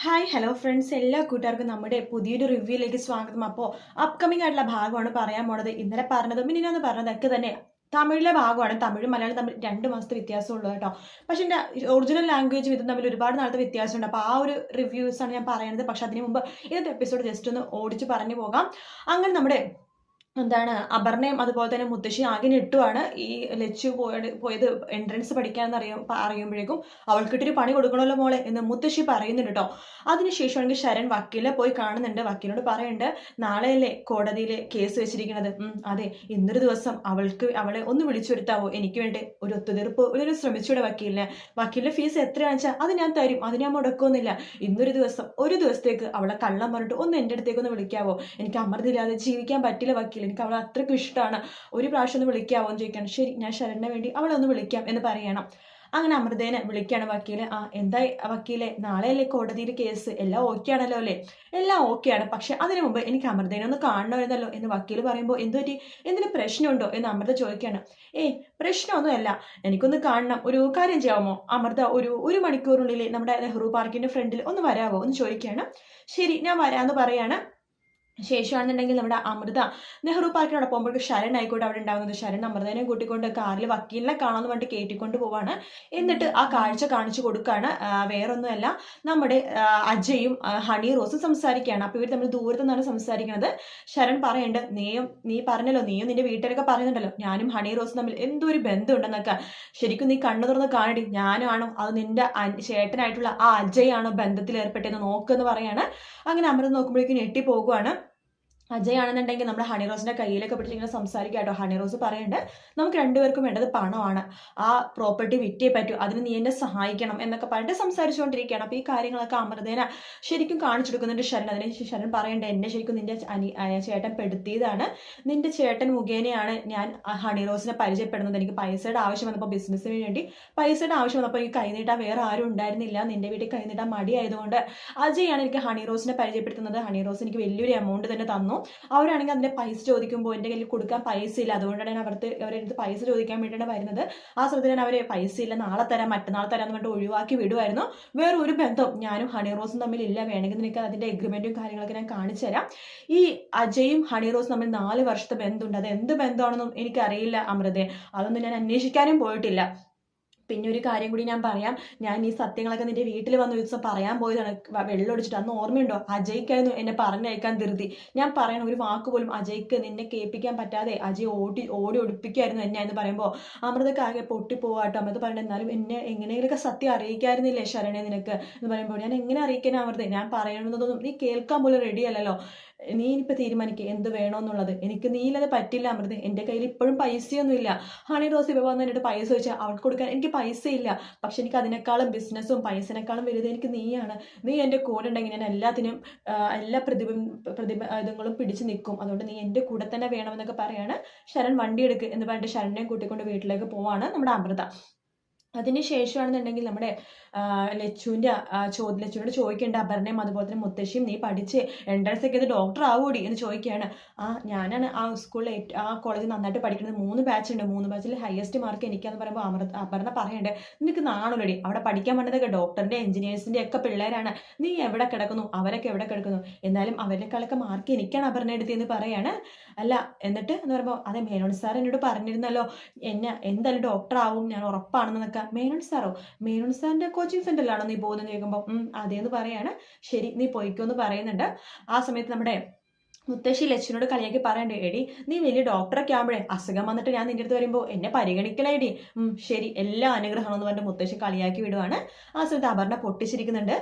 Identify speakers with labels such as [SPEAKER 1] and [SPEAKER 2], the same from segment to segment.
[SPEAKER 1] Hi hello friends, എല്ലാ കൂട്ടുകാർക്കും നമ്മുടെ പുതിയൊരു റിവ്യൂയിലേക്ക് സ്വാഗതം. അപ്പോൾ അപ്കമിംഗ് ആയിട്ടുള്ള ഭാഗമാണ് പറയാൻ പോണത്. ഇന്നലെ പറഞ്ഞതും ഇനിയാന്ന് പറഞ്ഞതൊക്കെ തന്നെ തമിഴിലെ ഭാഗമാണ്. തമിഴും മലയാളം തമ്മിൽ 2 മാസത്തെ വ്യത്യാസമുള്ളൂ കേട്ടോ. പക്ഷെ എൻ്റെ ഒറിജിനൽ ലാംഗ്വേജും ഇതും തമ്മിൽ ഒരുപാട് നാളത്തെ വ്യത്യാസമുണ്ട്. അപ്പോൾ ആ ഒരു റിവ്യൂസാണ് ഞാൻ പറയുന്നത്. പക്ഷെ അതിന് മുമ്പ് ഇന്നത്തെ എപ്പിസോഡ് ജസ്റ്റ് ഒന്ന് ഓടിച്ച് പറഞ്ഞു പോകാം. അങ്ങനെ നമ്മുടെ അപർണയും അതുപോലെ തന്നെ മുത്തശ്ശി ആകെ ഞെട്ടുവാണ്. ഈ ലച്ചു പോയത് എൻട്രൻസ് പഠിക്കാനെന്ന് അറിയുമ്പോഴേക്കും അവൾക്കിട്ടൊരു പണി കൊടുക്കണമല്ലോ മോളെ എന്ന് മുത്തശ്ശി പറയുന്നുണ്ട് കേട്ടോ. അതിനുശേഷമാണെങ്കിൽ ശരൺ വക്കീലിനെ പോയി കാണുന്നുണ്ട്. വക്കീലിനോട് പറയുന്നുണ്ട്, നാളെയല്ലേ കോടതിയിൽ കേസ് വെച്ചിരിക്കുന്നത്. അതെ, ഇന്നൊരു ദിവസം അവളെ ഒന്ന് വിളിച്ചു വരുത്താവോ, എനിക്ക് വേണ്ടി ഒരു ഒത്തുതീർപ്പ് ഒരു ശ്രമിച്ചൂടെ വക്കീലിന്റെ ഫീസ് എത്രയാണെന്ന് വെച്ചാൽ അത് ഞാൻ തരും, അത് ഞാൻ മുടക്കൊന്നുമില്ല. ഇന്നൊരു ദിവസം ഒരു ദിവസത്തേക്ക് അവളെ കള്ളം പറഞ്ഞിട്ട് ഒന്ന് എൻ്റെ അടുത്തേക്ക് ഒന്ന് വിളിക്കാവോ, എനിക്ക് അമൃതില്ലാതെ ജീവിക്കാൻ പറ്റില്ല വക്കീൽ, എനിക്ക് അവളെ അത്രയ്ക്ക് ഇഷ്ടമാണ്, ഒരു പ്രാവശ്യം ഒന്ന് വിളിക്കാവോ എന്ന് ചോദിക്കണം. ശരി, ഞാൻ ശരണിന് വേണ്ടി അവളെ ഒന്ന് വിളിക്കാം എന്ന് പറയണം. അങ്ങനെ അമൃതേനെ വിളിക്കാണ് വക്കീല്. എന്തായി വക്കീലെ, നാളെയല്ലേ കോടതിയിൽ കേസ്, എല്ലാം ഓക്കെ ആണല്ലോ അല്ലേ? എല്ലാം ഓക്കെയാണ്, പക്ഷെ അതിനു മുമ്പ് എനിക്ക് അമൃതേനെ ഒന്ന് കാണണമായിരുന്നല്ലോ എന്ന് വക്കീല് പറയുമ്പോൾ, എന്തു പറ്റി, എന്തിന് പ്രശ്നമുണ്ടോ എന്ന് അമൃത ചോദിക്കുകയാണ്. പ്രശ്നമൊന്നുമല്ല, എനിക്കൊന്ന് കാണണം. ഒരു കാര്യം ചെയ്യാമോ അമൃത, ഒരു മണിക്കൂറിനുള്ളിൽ നമ്മുടെ നെഹ്റു പാർക്കിന്റെ ഫ്രണ്ടിൽ ഒന്ന് വരാമോ എന്ന് ചോദിക്കുകയാണ്. ശരി, ഞാൻ വരാമെന്ന് പറയാണ്. ശേഷമാണെന്നുണ്ടെങ്കിൽ നമ്മുടെ അമൃത നെഹ്റു പാർക്കിനോട് പോകുമ്പോഴേക്ക് ശരൺ ആയിക്കോട്ടെ അവിടെ ഉണ്ടാകുന്നത്. ശരൺ അമൃതനെ കൂട്ടിക്കൊണ്ട് കാറിൽ വക്കീലിനെ കാണാമെന്ന് പറഞ്ഞിട്ട് കയറ്റിക്കൊണ്ട് പോവാണ്. എന്നിട്ട് ആ കാഴ്ച കാണിച്ചു കൊടുക്കുകയാണ്. വേറൊന്നുമല്ല, നമ്മുടെ അജയും ഹണി റോസും സംസാരിക്കുകയാണ്. അപ്പോൾ ഇവർ തമ്മിൽ ദൂരത്തു നിന്നാണ് സംസാരിക്കുന്നത്. ശരൺ പറയുന്നുണ്ട്, നീ പറഞ്ഞല്ലോ, നീയും നിന്റെ വീട്ടുകാരൊക്കെ പറയുന്നുണ്ടല്ലോ ഞാനും ഹണി റോസും തമ്മിൽ എന്തോ ഒരു ബന്ധമുണ്ടെന്നൊക്കെ. ശരിക്കും നീ കണ്ണു തുറന്ന് കാണടി, ഞാനാണോ അത് നിന്റെ ചേട്ടനായിട്ടുള്ള ആ അജയാണോ ബന്ധത്തിൽ ഏർപ്പെട്ടെന്ന് നോക്കെന്ന് പറയാണ്. അങ്ങനെ അമൃത നോക്കുമ്പോഴേക്കും ഞെട്ടി പോകുവാണ്. അജയ് ആണെന്നുണ്ടെങ്കിൽ നമ്മുടെ ഹണി റോസിന്റെ കയ്യിലൊക്കെ പിടിച്ചിങ്ങനെ സംസാരിക്കുക കേട്ടോ. ഹണി റോസ് പറയുന്നുണ്ട്, നമുക്ക് രണ്ടുപേർക്കും വേണ്ടത് പണമാണ്, ആ പ്രോപ്പർട്ടി വിറ്റേ പറ്റൂ, അതിന് നീ എന്നെ സഹായിക്കണം എന്നൊക്കെ പറഞ്ഞിട്ട് സംസാരിച്ചുകൊണ്ടിരിക്കുകയാണ്. അപ്പോൾ ഈ കാര്യങ്ങളൊക്കെ അമൃതേന ശരിക്കും കാണിച്ചു കൊടുക്കുന്നുണ്ട് ശരൺ. അതിന് ശരൺ പറയേണ്ടത്, എന്നെ ശരിക്കും നിന്റെ ചേട്ടൻ പെടുത്തിയതാണ്, നിന്റെ ചേട്ടൻ മുഖേനയാണ് ഞാൻ ഹണി റോസിനെ പരിചയപ്പെടുന്നത്. എനിക്ക് പൈസയുടെ ആവശ്യം വന്നപ്പോൾ, ബിസിനസ്സിന് വേണ്ടി പൈസയുടെ ആവശ്യം വന്നപ്പോൾ എനിക്ക് കൈനീട്ടാൻ വേറെ ആരും ഉണ്ടായിരുന്നില്ല, നിന്റെ വീട്ടിൽ കൈനീട്ടാൻ മടിയായതുകൊണ്ട് അജയാണ് എനിക്ക് ഹണി റോസിനെ പരിചയപ്പെടുത്തുന്നത്. ഹണി റോസ് എനിക്ക് വലിയൊരു എമൗണ്ട് തന്നെ തന്നു. അവരാണെങ്കിൽ അതിന്റെ പൈസ ചോദിക്കുമ്പോൾ എൻ്റെ കയ്യിൽ കൊടുക്കാൻ പൈസ ഇല്ല, അതുകൊണ്ടാണ് ഞാൻ അവരെടുത്ത് പൈസ ചോദിക്കാൻ വേണ്ടിയാണ് വരുന്നത്. ആ സമയത്ത് ഞാൻ അവരെ പൈസ ഇല്ല, നാളെ തരാം മറ്റന്നാൾ തരാം എന്ന് പറഞ്ഞിട്ട് ഒഴിവാക്കി വിടുമായിരുന്നു. വേറെ ഒരു ബന്ധം ഞാനും ഹണി റോസും തമ്മിൽ ഇല്ല, വേണമെങ്കിൽ നിനക്ക് അതിന്റെ എഗ്രിമെന്റും കാര്യങ്ങളൊക്കെ ഞാൻ കാണിച്ചു തരാം. ഈ അജയും ഹണി റോസും തമ്മിൽ 4 വർഷത്തെ ബന്ധമുണ്ട്, അത് എന്ത് ബന്ധമാണെന്നും എനിക്കറിയില്ല അമൃതേ, അതൊന്നും ഞാൻ അന്വേഷിക്കാനും പോയിട്ടില്ല. പിന്നെ ഒരു കാര്യം കൂടി ഞാൻ പറയാം, ഞാൻ ഈ സത്യങ്ങളൊക്കെ നിന്റെ വീട്ടിൽ വന്ന ഒരു ദിവസം പറയാൻ പോയതാണ്, വെള്ളം ഒടിച്ചിട്ട്. അന്ന് ഓർമ്മയുണ്ടോ, അജയ്ക്കായിരുന്നു എന്നെ പറഞ്ഞയക്കാൻ ധൃതി. ഞാൻ പറയണ ഒരു വാക്ക് പോലും അജയ്ക്ക് നിന്നെ കേൾപ്പിക്കാൻ പറ്റാതെ അജയ് ഓടി ഒടിപ്പിക്കായിരുന്നു എന്നെ എന്ന് പറയുമ്പോൾ അമൃതക്ക് ആകെ പൊട്ടിപ്പോവാട്ടോ. അമൃത പറയണ, എന്നാലും എന്നെ എങ്ങനെയെങ്കിലൊക്കെ സത്യം അറിയിക്കായിരുന്നില്ലേ ശരണേ നിനക്ക് എന്ന് പറയുമ്പോൾ, ഞാൻ എങ്ങനെ അറിയിക്കാനാ അമൃത, ഞാൻ പറയണമെന്നതൊന്നും നീ കേൾക്കാൻ പോലും റെഡി അല്ലല്ലോ, നീ ഇനിയിപ്പോൾ തീരുമാനിക്കുക എന്ത് വേണമെന്നുള്ളത്. എനിക്ക് നീയില്ലാതെ പറ്റില്ല അമൃത, എൻ്റെ കയ്യിൽ ഇപ്പോഴും പൈസയൊന്നുമില്ല. ഹണി റോസ് ഇപ്പോൾ വന്ന് എന്നിട്ട് പൈസ ചോദിച്ചാൽ അവൾക്ക് കൊടുക്കാൻ എനിക്ക് പൈസ ഇല്ല, പക്ഷെ എനിക്ക് അതിനേക്കാളും ബിസിനസ്സും പൈസനേക്കാളും വലുത് എനിക്ക് നീയാണ്. നീ എൻ്റെ കൂടെ ഉണ്ടെങ്കിൽ ഞാൻ എല്ലാത്തിനും എല്ലാ പ്രതിബന്ധങ്ങളും പിടിച്ചു നിൽക്കും, അതുകൊണ്ട് നീ എൻ്റെ കൂടെ തന്നെ വേണമെന്നൊക്കെ പറയാണ്. ശരൺ വണ്ടി എടുക്ക് എന്ന് പറഞ്ഞിട്ട് ശരണിനെ കൂട്ടിക്കൊണ്ട് വീട്ടിലേക്ക് പോവാണ് നമ്മുടെ അമൃത. അതിന് ശേഷമാണെന്നുണ്ടെങ്കിൽ നമ്മുടെ ലച്ചുവിനോട് ചോദിക്കേണ്ട അപർണയും അതുപോലെ തന്നെ മുത്തശ്ശിയും, നീ പഠിച്ച് എൻട്രൻസ് ഒക്കെ ചെയ്ത് ഡോക്ടർ ആവൂടി എന്ന് ചോദിക്കുകയാണ്. ഞാനാണ് ആ സ്കൂളിൽ ആ കോളേജിൽ നന്നായിട്ട് പഠിക്കുന്നത്, 3 ബാച്ച് ഉണ്ട്, 3 ബാച്ചിൽ ഹയസ്റ്റ് മാർക്ക് എനിക്കാന്ന് പറയുമ്പോൾ അപർണ പറയണ്ടേ, നിനക്ക് നാണുള്ളടി, അവിടെ പഠിക്കാൻ വേണ്ടതൊക്കെ ഡോക്ടറിന്റെ എഞ്ചിനീയേഴ്സിന്റെ ഒക്കെ പിള്ളേരാണ്, നീ എവിടെ കിടക്കുന്നു, അവരൊക്കെ എവിടെ കിടക്കുന്നു, എന്നാലും അവരെക്കാളൊക്കെ മാർക്ക് എനിക്കാണ് അപർണ എടുത്തിയെന്ന് പറയാണ്. അല്ല എന്നിട്ട് എന്ന് പറയുമ്പോൾ, അതെ മേനോൻ സാർ എന്നോട് പറഞ്ഞിരുന്നല്ലോ എന്നെ എന്തായാലും ഡോക്ടർ ആവും ഞാൻ ഉറപ്പാണെന്നൊക്കെ. മേനോൻ സാറിന്റെ കോച്ചിങ് സെന്ററിലാണോ നീ പോകുന്നത് ചോദിക്കുമ്പോൾ, അതേന്ന് പറയാണ്. ശരി, നീ പോയിക്കോന്ന് പറയുന്നുണ്ട്. ആ സമയത്ത് നമ്മുടെ മുത്തശ്ശി ലച്ചുവിനോട് കളിയാക്കി പറയണ്ടേ, എടി നീ വലിയ ഡോക്ടറൊക്കെ ആകുമ്പോഴേ അസുഖം വന്നിട്ട് ഞാൻ നിന്റെ അടുത്ത് വരുമ്പോൾ എന്നെ പരിഗണിക്കലേടി. ശരി, എല്ലാ അനുഗ്രഹമെന്ന് പറഞ്ഞിട്ട് മുത്തശ്ശി കളിയാക്കി വിടുവാണ്. ആ സമയത്ത് അപർണ പൊട്ടിച്ചിരിക്കുന്നുണ്ട്.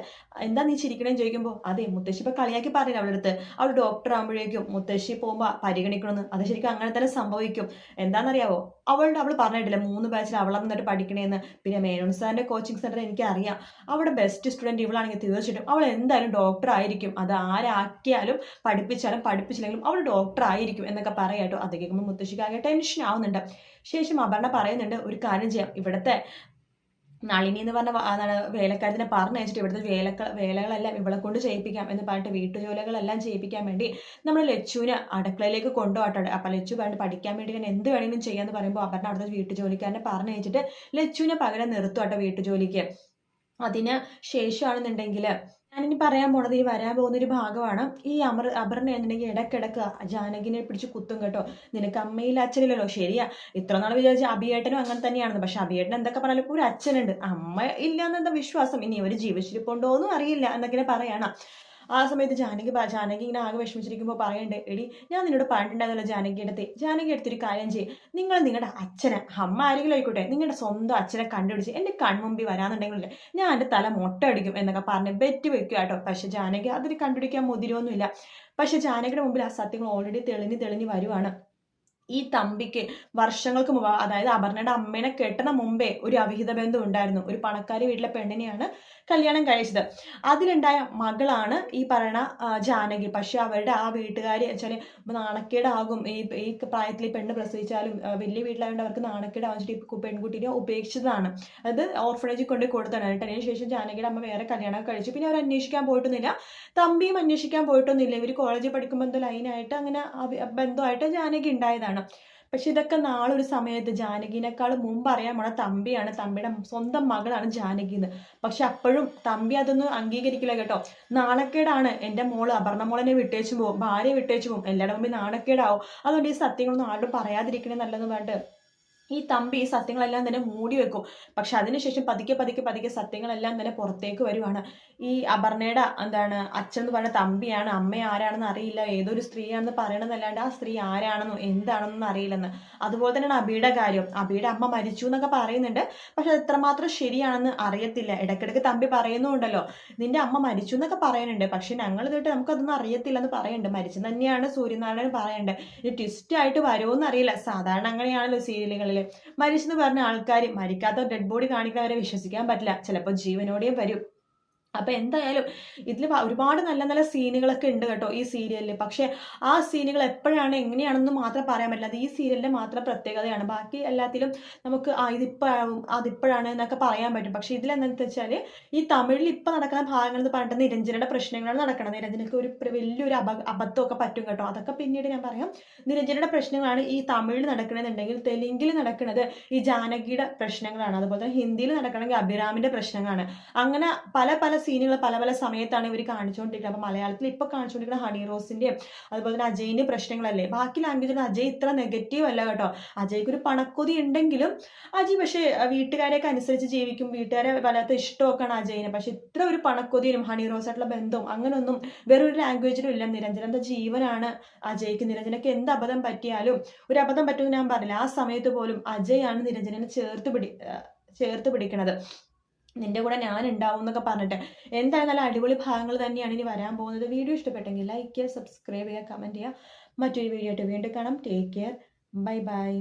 [SPEAKER 1] എന്താ നീ ചിരിക്കണേന്ന് ചോദിക്കുമ്പോൾ, അതെ മുത്തശ്ശി ഇപ്പൊ കളിയാക്കി പറഞ്ഞില്ല അവളുടെ അടുത്ത്, അവൾ ഡോക്ടർ ആകുമ്പോഴേക്കും മുത്തശ്ശി പോകുമ്പോൾ പരിഗണിക്കണമെന്ന്. അത് ശരിക്കും അങ്ങനെ തന്നെ സംഭവിക്കും. എന്താണെന്നറിയാവോ, അവൾ പറഞ്ഞിട്ടില്ല 3 ബാച്ചിൽ അവളെ നിന്നിട്ട് പഠിക്കണേന്ന്. പിന്നെ മേനോൻ സാറിന്റെ കോച്ചിങ് സെന്റർ എനിക്കറിയാം, അവിടെ ബെസ്റ്റ് സ്റ്റുഡന്റ് ഇവളാണെങ്കിൽ തീർച്ചയായിട്ടും അവൾ എന്തായാലും ഡോക്ടർ ആയിരിക്കും, അത് ആരാക്കിയാലും പഠിപ്പിച്ചില്ലെങ്കിലും അവൾ ഡോക്ടർ ആയിരിക്കും എന്നൊക്കെ പറയാട്ടോ. അത് കേൾക്കുമ്പോൾ മുത്തശ്ശിക്കാകെ ടെൻഷൻ ആവുന്നുണ്ട്. ശേഷം അപർണ പറയുന്നുണ്ട്, ഒരു കാര്യം ചെയ്യാം, ഇവിടുത്തെ നളിനി എന്ന് പറഞ്ഞ വേലക്കാരത്തിനെ പറഞ്ഞയച്ചിട്ട് ഇവിടുത്തെ വേലകളെല്ലാം ഇവളെ കൊണ്ട് ചെയ്യിപ്പിക്കാം എന്ന് പറഞ്ഞിട്ട് വീട്ടുജോലികളെല്ലാം ചെയ്യിപ്പിക്കാൻ വേണ്ടി നമ്മൾ ലച്ചുവിനെ അടുക്കളയിലേക്ക് കൊണ്ടുപോകട്ടെ. അപ്പം ലച്ചു പറഞ്ഞിട്ട് പഠിക്കാൻ വേണ്ടി ഞാൻ എന്ത് വേണമെങ്കിലും ചെയ്യാന്ന് പറയുമ്പോൾ അപർണ അവിടുത്തെ വീട്ടുജോലിക്കാരനെ പറഞ്ഞയച്ചിട്ട് ലച്ചുവിനെ പകരം നിർത്തുവാട്ടോ വീട്ടുജോലിക്ക്. അതിന് ശേഷമാണെന്നുണ്ടെങ്കിൽ ഞാനിനി പറയാൻ പോണത് ഈ വരാൻ പോകുന്നൊരു ഭാഗമാണ്. ഈ അപർണ എന്നുണ്ടെങ്കിൽ ഇടയ്ക്കിടയ്ക്ക് ജാനകിനെ പിടിച്ച് കുത്തും കേട്ടോ. നിനക്ക് അമ്മയില്ല അച്ഛനില്ലല്ലോ. ശരിയാ, ഇത്ര നാൾ വിചാരിച്ച അഭിയേട്ടനും അങ്ങനെ തന്നെയാണെന്ന്. പക്ഷെ അഭിയേട്ടൻ എന്തൊക്കെ പറഞ്ഞാലും ഇപ്പോൾ ഒരു അച്ഛനുണ്ട്, അമ്മ ഇല്ല എന്നെന്താ വിശ്വാസം. ഇനി ഒരു ജീവിച്ചിരിപ്പുണ്ടോ എന്നും അറിയില്ല എന്നൊക്കെ പറയണം. ആ സമയത്ത് ജാനകി ഇങ്ങനെ ആകെ വിഷമിച്ചിരിക്കുമ്പോൾ പറയണ്ടേ, എടി ഞാൻ നിന്നോട് പറഞ്ഞിട്ടുണ്ടായിരുന്നല്ലോ ജാനകി എടുത്തൊരു കാര്യം ചെയ്യും, നിങ്ങൾ നിങ്ങളുടെ അച്ഛനെ, അമ്മ ആരെങ്കിലും ആയിക്കോട്ടെ, നിങ്ങളുടെ സ്വന്തം അച്ഛനെ കണ്ടുപിടിച്ച് എൻ്റെ കൺമുമ്പിൽ വരാന്നുണ്ടെങ്കിലേ ഞാൻ എൻ്റെ തല മൊട്ടടിക്കും എന്നൊക്കെ പറഞ്ഞ് ബെറ്റ് വെക്കുക കേട്ടോ. പക്ഷെ ജാനകി അതിന് കണ്ടുപിടിക്കാൻ മുതിരൊന്നുമില്ല. പക്ഷെ ജാനകിയുടെ മുമ്പിൽ ആ സത്യങ്ങൾ ഓൾറെഡി തെളിഞ്ഞ് വരുവാണ്. ഈ തമ്പിക്ക് വർഷങ്ങൾക്ക് മുമ്പ്, അതായത് അപർണയുടെ അമ്മേനെ കെട്ടണ മുമ്പേ ഒരു അവിഹിത ബന്ധം ഉണ്ടായിരുന്നു. ഒരു പണക്കാരി വീട്ടിലെ പെണ്ണിനെയാണ് കല്യാണം കഴിച്ചത്. അതിലുണ്ടായ മകളാണ് ഈ പറയുന്ന ജാനകി. പക്ഷെ അവരുടെ ആ വീട്ടുകാരി വെച്ചാൽ നാണക്കേടാകും, ഈ പ്രായത്തിൽ പെണ്ണ് പ്രസവിച്ചാലും വലിയ വീട്ടിലായതുകൊണ്ട് അവർക്ക് നാണക്കേടാവിച്ചിട്ട് ഈ പെൺകുട്ടീനെ ഉപേക്ഷിച്ചതാണ്. അത് ഓർഫണേജിൽ കൊണ്ട് കൊടുത്താണ്. അതിനുശേഷം ജാനകിയുടെ അമ്മ വേറെ കല്യാണം കഴിച്ചു. പിന്നെ അവർ അന്വേഷിക്കാൻ പോയിട്ടൊന്നുമില്ല, തമ്പിയും അന്വേഷിക്കാൻ പോയിട്ടൊന്നുമില്ല. ഇവർ കോളേജിൽ പഠിക്കുമ്പോൾ എന്തോ ലൈനായിട്ട് അങ്ങനെ ബന്ധമായിട്ട് ജാനകി ഉണ്ടായതാണ്. പക്ഷെ ഇതൊക്കെ നാളെ ഒരു സമയത്ത് ജാനകിനേക്കാൾ മുമ്പ് അറിയാൻ പോണ തമ്പിയാണ്, തമ്പിയുടെ സ്വന്തം മകളാണ് ജാനകി എന്ന്. പക്ഷെ അപ്പോഴും തമ്പി അതൊന്നും അംഗീകരിക്കില്ല കേട്ടോ. നാണക്കേടാണ്, എൻ്റെ മോള് അപർണ മോളെന്നെ വിട്ടേച്ചു പോകും, ഭാര്യ വിട്ടേച്ചു പോകും, എല്ലാവരുടെ മുമ്പിൽ നാണക്കേടാവും, അതുകൊണ്ട് ഈ സത്യങ്ങളൊന്നും ആരോടും പറയാതിരിക്കണേ നല്ലതെന്ന് പറഞ്ഞിട്ട് ഈ തമ്പി ഈ സത്യങ്ങളെല്ലാം തന്നെ മൂടി വെക്കും. പക്ഷെ അതിനുശേഷം പതുക്കെ സത്യങ്ങളെല്ലാം തന്നെ പുറത്തേക്ക് വരുവാണ്. ഈ അപർണയുടെ അച്ഛൻ എന്ന് പറഞ്ഞ തമ്പിയാണ്, അമ്മ ആരാണെന്ന് അറിയില്ല, ഏതൊരു സ്ത്രീയാണെന്ന് പറയണമെന്നല്ലാണ്ട് ആ സ്ത്രീ ആരാണെന്നോ എന്താണെന്നൊന്നും അറിയില്ലെന്ന്. അതുപോലെ തന്നെയാണ് അബിയുടെ കാര്യം. അബിയുടെ അമ്മ മരിച്ചു എന്നൊക്കെ പറയുന്നുണ്ട്, പക്ഷെ അത് എത്രമാത്രം ശരിയാണെന്ന് അറിയത്തില്ല. ഇടയ്ക്കിടയ്ക്ക് തമ്പി പറയുന്നുണ്ടല്ലോ, നിന്റെ അമ്മ മരിച്ചു എന്നൊക്കെ പറയുന്നുണ്ട്, പക്ഷെ ഞങ്ങൾ തൊട്ട് നമുക്കതൊന്നും അറിയത്തില്ല എന്ന് പറയുന്നുണ്ട്. മരിച്ചു തന്നെയാണ് സൂര്യനാരായണൻ പറയുന്നുണ്ട്. ഇത് ട്വിസ്റ്റ് ആയിട്ട് വരുമോന്ന് അറിയില്ല. സാധാരണ അങ്ങനെയാണല്ലോ സീരിയലുകളിൽ. മരിച്ചെന്ന് പറഞ്ഞ ആൾക്കാർ മരിക്കാത്ത ഡെഡ് ബോഡി കാണിക്കുന്നവരെ വിശ്വസിക്കാൻ പറ്റില്ല, ചിലപ്പോൾ ജീവനോടെയും വരും. അപ്പൊ എന്തായാലും ഇതിൽ ഒരുപാട് നല്ല നല്ല സീനുകളൊക്കെ ഉണ്ട് കേട്ടോ ഈ സീരിയലിൽ. പക്ഷെ ആ സീനുകൾ എപ്പോഴാണ് എങ്ങനെയാണെന്ന് മാത്രം പറയാൻ പറ്റില്ല. അത് ഈ സീരിയലിന്റെ മാത്രം പ്രത്യേകതയാണ്. ബാക്കി എല്ലാത്തിലും നമുക്ക് ഇതിപ്പോഴാവും അതിപ്പോഴാണ് എന്നൊക്കെ പറയാൻ പറ്റും. പക്ഷെ ഇതിലെന്താണെന്ന് വെച്ചാൽ ഈ തമിഴിൽ ഇപ്പൊ നടക്കുന്ന ഭാഗങ്ങൾ എന്ന് പറഞ്ഞിട്ട് നിരഞ്ജനയുടെ പ്രശ്നങ്ങളാണ് നടക്കുന്നത്. നിരഞ്ജനക്ക് ഒരു വലിയൊരു അബദ്ധമൊക്കെ പറ്റും കേട്ടോ. അതൊക്കെ പിന്നീട് ഞാൻ പറയാം. നിരഞ്ജനയുടെ പ്രശ്നങ്ങളാണ് ഈ തമിഴിൽ നടക്കണമെന്നുണ്ടെങ്കിൽ തെലുങ്കിൽ നടക്കുന്നത് ഈ ജാനകിയുടെ പ്രശ്നങ്ങളാണ്. അതുപോലെ തന്നെ ഹിന്ദിയിൽ നടക്കണമെങ്കിൽ അഭിരാമിന്റെ പ്രശ്നങ്ങളാണ്. അങ്ങനെ പല സീനുകൾ പല സമയത്താണ് ഇവർ കാണിച്ചുകൊണ്ടിരിക്കുന്നത്. അപ്പൊ മലയാളത്തിൽ ഇപ്പൊ കാണിച്ചുകൊണ്ടിരിക്കുന്ന ഹണി റോസിന്റെയും അതുപോലെ തന്നെ അജയിന്റെ പ്രശ്നങ്ങളല്ലേ. ബാക്കി ലാംഗ്വേജിൽ അജയ് ഇത്ര നെഗറ്റീവ് അല്ല കേട്ടോ. അജയ്ക്ക് ഒരു പണക്കൊതി ഉണ്ടെങ്കിലും അജയ് പക്ഷേ വീട്ടുകാരെയൊക്കെ അനുസരിച്ച് ജീവിക്കും, വീട്ടുകാരെ വല്ലാത്ത ഇഷ്ടമൊക്കെയാണ് അജയിന്. പക്ഷെ ഇത്ര ഒരു പണക്കൊതിയും ഹണി റോസായിട്ടുള്ള ബന്ധവും അങ്ങനൊന്നും വേറൊരു ലാംഗ്വേജിലും ഇല്ല. നിരഞ്ജനന്റെ ജീവനാണ് അജയ്ക്ക്. നിരഞ്ജനക്ക് എന്ത് അബദ്ധം പറ്റിയാലും, ഒരു അബദ്ധം പറ്റുമെന്ന് ഞാൻ പറഞ്ഞില്ല, ആ സമയത്ത് പോലും അജയാണ് നിരഞ്ജനെ ചേർത്ത് പിടിക്കണത്. നിന്റെ കൂടെ ഞാൻ ഉണ്ടാവും എന്നൊക്കെ പറഞ്ഞിട്ട്. എന്തായാലും നല്ല അടിപൊളി ഭാഗങ്ങൾ തന്നെയാണ് ഇനി വരാൻ പോകുന്നത്. വീഡിയോ ഇഷ്ടപ്പെട്ടെങ്കിൽ ലൈക്ക് ചെയ്യുക, സബ്സ്ക്രൈബ് ചെയ്യുക, കമൻറ്റ് ചെയ്യുക. മറ്റൊരു വീഡിയോ ആയിട്ട് വീണ്ടും കാണാം. Take care, bye bye.